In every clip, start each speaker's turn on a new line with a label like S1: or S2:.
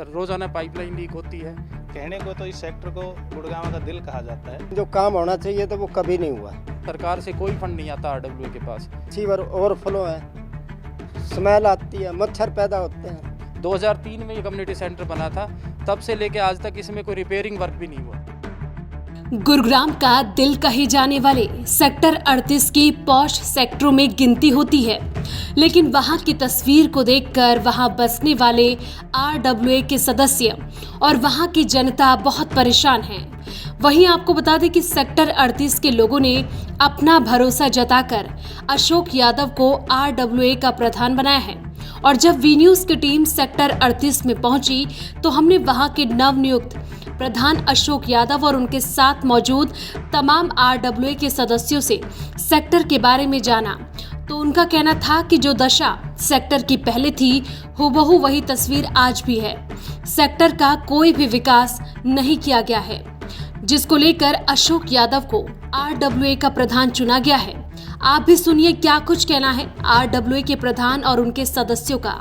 S1: रोज़ाना pipeline leak होती है।
S2: कहने को तो इस सेक्टर को गुड़गांव का दिल कहा जाता है।
S3: जो काम होना चाहिए तो वो कभी नहीं हुआ।
S1: सरकार से कोई फंड नहीं आता RWA के पास।
S3: सीवर ओवरफ्लो है, स्मेल आती है, मच्छर पैदा होते हैं।
S1: 2003 में ये कम्युनिटी सेंटर बना था, तब से लेके आज तक इसमें कोई रिपेयरिंग वर्क भी नहीं हुआ।
S4: गुरुग्राम का दिल कहे जाने वाले सेक्टर 38 की पॉश सेक्टरों में गिनती होती है, लेकिन वहां की तस्वीर को देखकर वहां बसने वाले RWA के सदस्य और वहां की जनता बहुत परेशान है। वहीं आपको बता दें कि सेक्टर 38 के लोगों ने अपना भरोसा जताकर अशोक यादव को RWA का प्रधान बनाया है और जब वी न्यूज की टीम सेक्टर 38 में पहुंची तो हमने वहां के नवनियुक्त प्रधान अशोक यादव और उनके साथ मौजूद तमाम RWA के सदस्यों से सेक्टर के बारे में जाना, तो उनका कहना था कि जो दशा सेक्टर की पहले थी हूबहू वही तस्वीर आज भी है। सेक्टर का कोई भी विकास नहीं किया गया है, जिसको लेकर अशोक यादव को RWA का प्रधान चुना गया है। आप भी सुनिए क्या कुछ कहना है RWA के प्रधान और उनके सदस्यों का।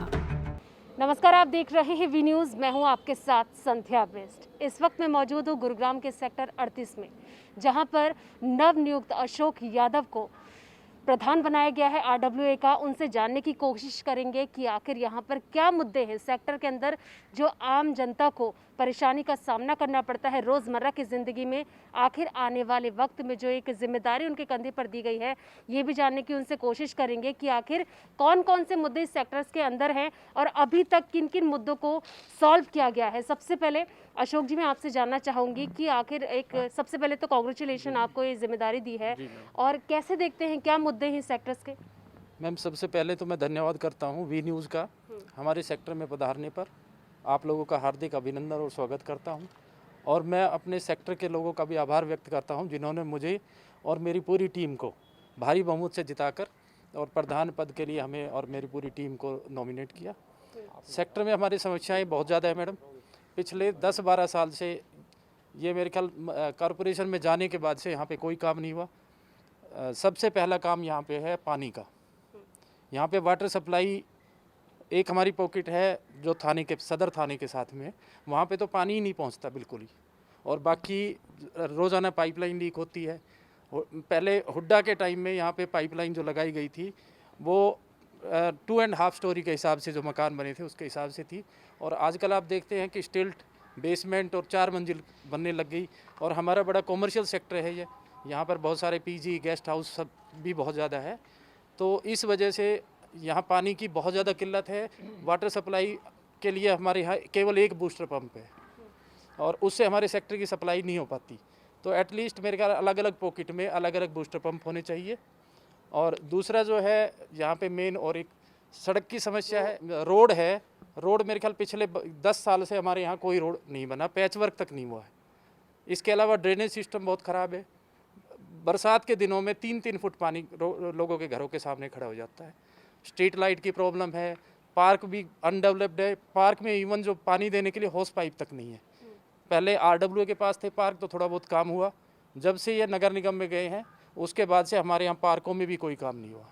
S5: नमस्कार, आप देख रहे हैं वी न्यूज़। मैं हूं आपके साथ संध्या बेस्ट। इस वक्त मैं मौजूद हूं गुरुग्राम के सेक्टर 38 में, जहां पर नवनियुक्त अशोक यादव को प्रधान बनाया गया है RWA का। उनसे जानने की कोशिश करेंगे कि आखिर यहाँ पर क्या मुद्दे हैं सेक्टर के अंदर जो आम जनता को परेशानी का सामना करना पड़ता है रोज़मर्रा की ज़िंदगी में। आखिर आने वाले वक्त में जो एक जिम्मेदारी उनके कंधे पर दी गई है, ये भी जानने की उनसे कोशिश करेंगे कि आखिर कौन कौन से मुद्दे इस सेक्टर्स के अंदर हैं और अभी तक किन किन मुद्दों को सॉल्व किया गया है। सबसे पहले अशोक जी, मैं आपसे जानना चाहूँगी कि आखिर सबसे पहले तो कॉन्ग्रेचुलेशन, आपको ये जिम्मेदारी दी है, और कैसे देखते हैं क्या मुद्दे हैं सेक्टर्स के?
S1: मैम, सबसे पहले तो मैं धन्यवाद करता हूँ वी न्यूज़ का हमारे सेक्टर में पधारने पर। आप लोगों का हार्दिक अभिनंदन और स्वागत करता हूँ, और मैं अपने सेक्टर के लोगों का भी आभार व्यक्त करता हूँ जिन्होंने मुझे और मेरी पूरी टीम को भारी बहुमत से जिताकर और प्रधान पद के लिए हमें और मेरी पूरी टीम को नॉमिनेट किया। सेक्टर में हमारी समस्याएं बहुत ज़्यादा है मैडम। पिछले 10-12 साल से ये मेरे ख्याल कॉरपोरेशन में जाने के बाद से यहाँ पे कोई काम नहीं हुआ। सबसे पहला काम यहाँ पे है पानी का। यहाँ पे वाटर सप्लाई एक हमारी पॉकेट है जो थाने के सदर थाने के साथ में, वहाँ पे तो पानी ही नहीं पहुँचता बिल्कुल ही, और बाकी रोज़ाना पाइपलाइन लीक होती है। पहले हुड्डा के टाइम में यहाँ पे पाइपलाइन जो लगाई गई थी वो 2.5 स्टोरी के हिसाब से जो मकान बने थे उसके हिसाब से थी, और आजकल आप देखते हैं कि स्टिल्ट बेसमेंट और 4 मंजिल बनने लग गई। और हमारा बड़ा कॉमर्शियल सेक्टर है ये, यहाँ पर बहुत सारे PG गेस्ट हाउस सब भी बहुत ज़्यादा है, तो इस वजह से यहाँ पानी की बहुत ज़्यादा किल्लत है। वाटर सप्लाई के लिए हमारे यहाँ केवल एक बूस्टर पंप है और उससे हमारे सेक्टर की सप्लाई नहीं हो पाती। तो एटलीस्ट मेरे ख्याल अलग अलग पॉकेट में अलग अलग बूस्टर पंप होने चाहिए। और दूसरा जो है यहाँ पे मेन और एक सड़क की समस्या है, रोड है। रोड मेरे ख्याल पिछले 10 साल से हमारे यहाँ कोई रोड नहीं बना, पैच वर्क तक नहीं हुआ है। इसके अलावा ड्रेनेज सिस्टम बहुत ख़राब है। बरसात के दिनों में 3-3 फुट पानी लोगों के घरों के सामने खड़ा हो जाता है। स्ट्रीट लाइट की प्रॉब्लम है। पार्क भी अनडेवलप्ड है। पार्क में इवन जो पानी देने के लिए हॉस पाइप तक नहीं है। पहले RWA के पास थे पार्क, तो थोड़ा बहुत काम हुआ। जब से ये नगर निगम में गए हैं उसके बाद से हमारे यहाँ पार्कों में भी कोई काम नहीं हुआ।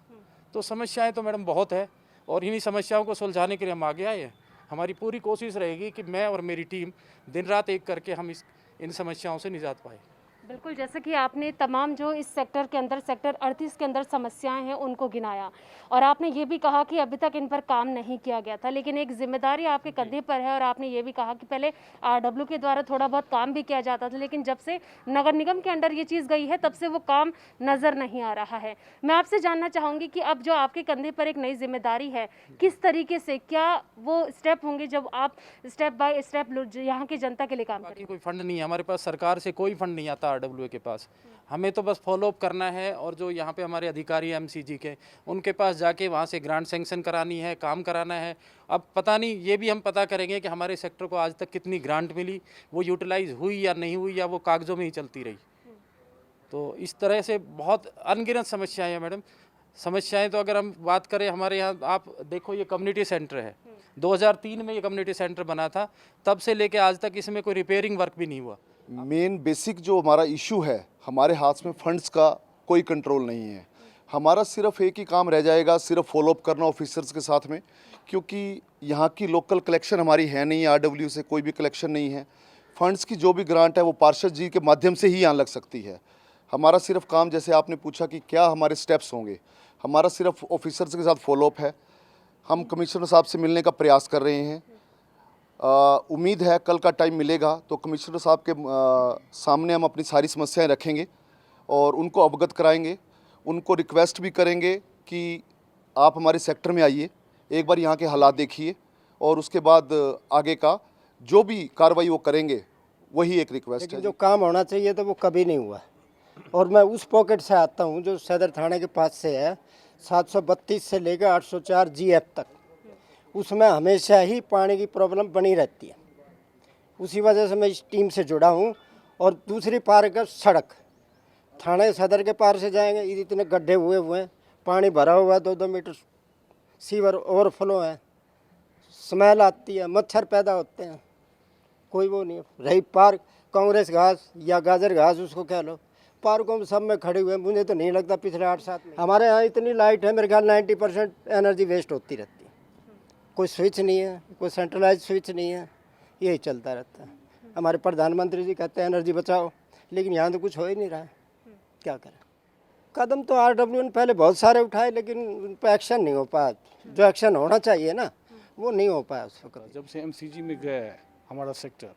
S1: तो समस्याएं तो मैडम बहुत है, और इन्हीं समस्याओं को सुलझाने के लिए हम आगे आए हैं। हमारी पूरी कोशिश रहेगी कि मैं और मेरी टीम दिन रात एक करके हम इन समस्याओं से निजात पाए।
S5: बिल्कुल, जैसे कि आपने तमाम जो इस सेक्टर के अंदर सेक्टर 38 के अंदर समस्याएं हैं उनको गिनाया, और आपने ये भी कहा कि अभी तक इन पर काम नहीं किया गया था, लेकिन एक जिम्मेदारी आपके कंधे पर है। और आपने ये भी कहा कि पहले RWA के द्वारा थोड़ा बहुत काम भी किया जाता था, लेकिन जब से नगर निगम के अंडर ये चीज़ गई है तब से वो काम नज़र नहीं आ रहा है। मैं आपसे जानना चाहूँगी कि अब जो आपके कंधे पर एक नई जिम्मेदारी है, किस तरीके से क्या वो स्टेप होंगे जब आप स्टेप बाय स्टेप यहाँ की जनता के लिए काम करेंगे?
S1: कोई फंड नहीं है हमारे पास, सरकार से कोई फंड नहीं आता RWA के पास। हमें तो बस फॉलोअप करना है, और जो यहाँ पे हमारे अधिकारी MCG के उनके पास जाके वहाँ से ग्रांट सैंक्शन करानी है, काम कराना है। अब पता नहीं, ये भी हम पता करेंगे कि हमारे सेक्टर को आज तक कितनी ग्रांट मिली, वो यूटिलाइज हुई या नहीं हुई, या वो कागजों में ही चलती रही। तो इस तरह से बहुत अनगिनत समस्याएं हैं मैडम। समस्याएं तो अगर हम बात करें हमारे यहाँ, आप देखो ये कम्युनिटी सेंटर है। 2003 में ये कम्युनिटी सेंटर बना था, तब से लेके आज तक इसमें कोई रिपेयरिंग वर्क भी नहीं हुआ।
S6: मेन बेसिक जो हमारा इशू है, हमारे हाथ में फंड्स का कोई कंट्रोल नहीं है। हमारा सिर्फ एक ही काम रह जाएगा, सिर्फ फॉलोअप करना ऑफिसर्स के साथ में, क्योंकि यहाँ की लोकल कलेक्शन हमारी है नहीं, आरडब्ल्यू से कोई भी कलेक्शन नहीं है। फंड्स की जो भी ग्रांट है वो पार्षद जी के माध्यम से ही यहाँ लग सकती है। हमारा सिर्फ काम, जैसे आपने पूछा कि क्या हमारे स्टेप्स होंगे, हमारा सिर्फ ऑफिसर्स के साथ फॉलोअप है। हम कमिश्नर साहब से मिलने का प्रयास कर रहे हैं। उम्मीद है कल का टाइम मिलेगा तो कमिश्नर साहब के सामने हम अपनी सारी समस्याएं रखेंगे और उनको अवगत कराएंगे। उनको रिक्वेस्ट भी करेंगे कि आप हमारे सेक्टर में आइए, एक बार यहाँ के हालात देखिए और उसके बाद आगे का जो भी कार्रवाई वो करेंगे, वही एक रिक्वेस्ट
S3: लेकिन
S6: है।
S3: जो काम होना चाहिए तो वो कभी नहीं हुआ। और मैं उस पॉकेट से आता हूँ जो सदर थाने के पास से है, 732 से लेकर 804 GF तक। उसमें हमेशा ही पानी की प्रॉब्लम बनी रहती है। उसी वजह से मैं इस टीम से जुड़ा हूँ। और दूसरी पार का सड़क, थाने सदर के पार से जाएंगे, इतने गड्ढे हुए हैं, पानी भरा हुआ है, 2-2 मीटर सीवर ओवरफ्लो है, स्मेल आती है, मच्छर पैदा होते हैं, कोई वो नहीं है। रही पार्क, कांग्रेस घास या गाजर घास उसको कह लो, पार्कों में सब में खड़े हुए हैं। मुझे तो नहीं लगता पिछले 8-7 में हमारे यहाँ इतनी लाइट है, मेरे ख्याल 90% एनर्जी वेस्ट होती रहती है। कोई स्विच नहीं है, कोई सेंट्रलाइज स्विच नहीं है, यही चलता रहता है। हमारे प्रधानमंत्री जी कहते हैं एनर्जी बचाओ, लेकिन यहाँ तो कुछ हो ही नहीं रहा है, क्या करें। कदम तो आरडब्ल्यू ने पहले बहुत सारे उठाए, लेकिन उन पर एक्शन नहीं हो पाया। जो एक्शन होना चाहिए ना, वो नहीं हो पाया उस वक्त।
S7: जब से एमसीजी में गया है हमारा सेक्टर,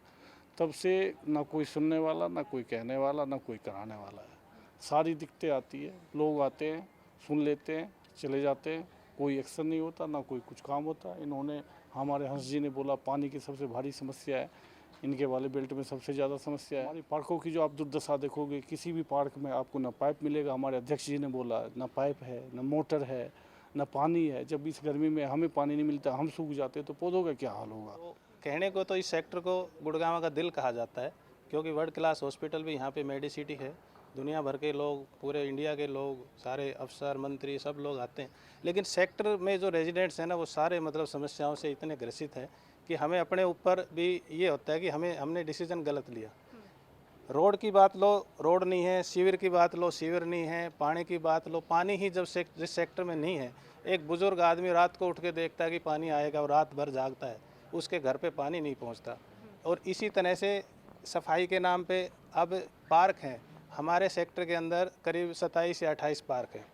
S7: तब से ना कोई सुनने वाला, ना कोई कहने वाला, ना कोई कराने वाला है। सारी दिक्कतें आती है, लोग आते हैं, सुन लेते हैं, चले जाते हैं, कोई एक्शन नहीं होता, ना कोई कुछ काम होता। इन्होंने, हमारे हंस जी ने बोला पानी की सबसे भारी समस्या है, इनके वाले बेल्ट में सबसे ज़्यादा समस्या है। हमारी पार्कों की जो आप दुर्दशा देखोगे, किसी भी पार्क में आपको ना पाइप मिलेगा। हमारे अध्यक्ष जी ने बोला ना पाइप है, ना मोटर है, ना पानी है। जब इस गर्मी में हमें पानी नहीं मिलता, हम सूख जाते, तो पौधों का क्या हाल होगा।
S2: तो कहने को तो इस सेक्टर को गुड़गांव का दिल कहा जाता है, क्योंकि वर्ल्ड क्लास हॉस्पिटल भी यहाँ पे मेडिसिटी है। दुनिया भर के लोग, पूरे इंडिया के लोग, सारे अफसर, मंत्री, सब लोग आते हैं। लेकिन सेक्टर में जो रेजिडेंट्स हैं ना, वो सारे मतलब समस्याओं से इतने ग्रसित हैं कि हमें अपने ऊपर भी ये होता है कि हमने डिसीजन गलत लिया। रोड की बात लो, रोड नहीं है, सीवर की बात लो, सीवर नहीं है, पानी की बात लो, पानी ही जब जिस सेक्टर में नहीं है, एक बुजुर्ग आदमी रात को उठ के देखता है कि पानी आएगा और रात भर जागता है, उसके घर पे पानी नहीं पहुंचता। और इसी तरह से सफाई के नाम पे अब पार्क हैं हमारे सेक्टर के अंदर, करीब 27 या 28 पार्क हैं,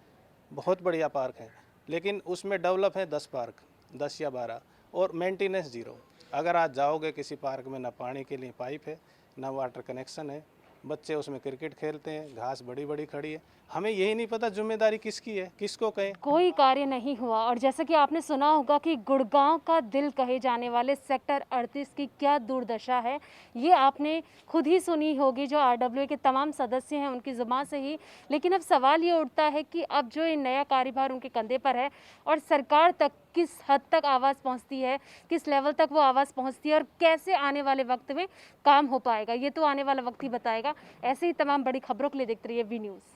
S2: बहुत बढ़िया पार्क है, लेकिन उसमें डेवलप है 10 पार्क, 10 या 12, और मेंटेनेंस 0। अगर आज जाओगे किसी पार्क में, ना पानी के लिए पाइप है, ना वाटर कनेक्शन है, बच्चे उसमें क्रिकेट खेलते हैं, घास बड़ी बड़ी खड़ी है। हमें यही नहीं पता जिम्मेदारी किसकी है, किसको कहें।
S5: कोई कार्य नहीं हुआ। और जैसा कि आपने सुना होगा कि गुड़गांव का दिल कहे जाने वाले सेक्टर 38 की क्या दुर्दशा है, ये आपने खुद ही सुनी होगी, जो आरडब्ल्यू के तमाम सदस्य हैं उनकी ज़ुबान से ही। लेकिन अब सवाल ये उठता है कि अब जो ये नया कार्यभार उनके कंधे पर है, और सरकार तक किस हद तक आवाज़ पहुंचती है, किस लेवल तक वो आवाज़ पहुंचती है, और कैसे आने वाले वक्त में काम हो पाएगा, ये तो आने वाला वक्त ही बताएगा। ऐसे ही तमाम बड़ी खबरों के लिए देखते रहिए वी न्यूज़।